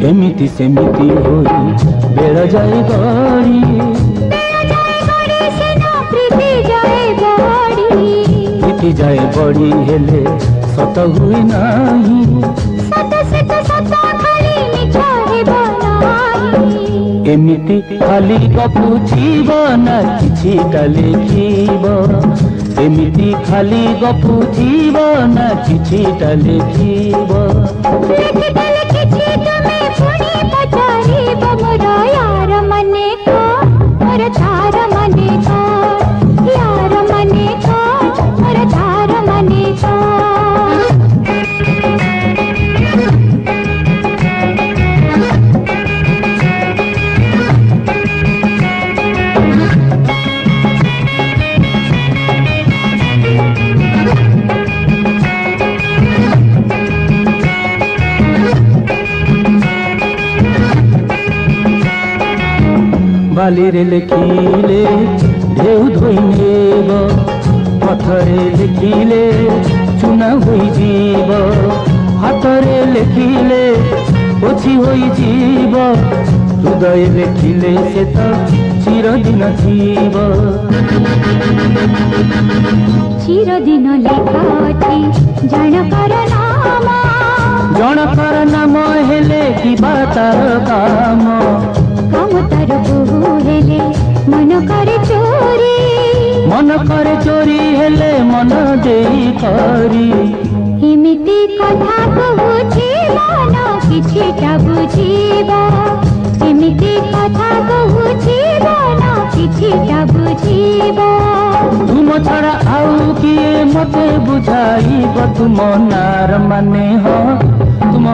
एमिति सेमिति होई बेड़ जाए गड़ी प्रीति जाए बड़ी हेले सत हुई नाही एमिति खाली गपुथिब ना किछिटा लेखिब एमिति खाली गपुथिब ना किछिटा लेखिब बालीरे लेखिले ढेउ धोई नेब पथरे लेखिले चुना होई जीव हाथरे लेखिले पोछी होई जीव हृदय लेखिले से तो चिरदिन जीव चिरदिन लेखाटी जनकर नाम हेले कि तार काम तार बहु हेले मन करे चोरी हेले मन देई करी एमिति कथा कहुछि मन किछिटा बुझिब एमिति कथा कहुछि मन किछिटा बुझिब तुम छड़ा आउ किए मते बुझाइब तुम नार माने हो तुम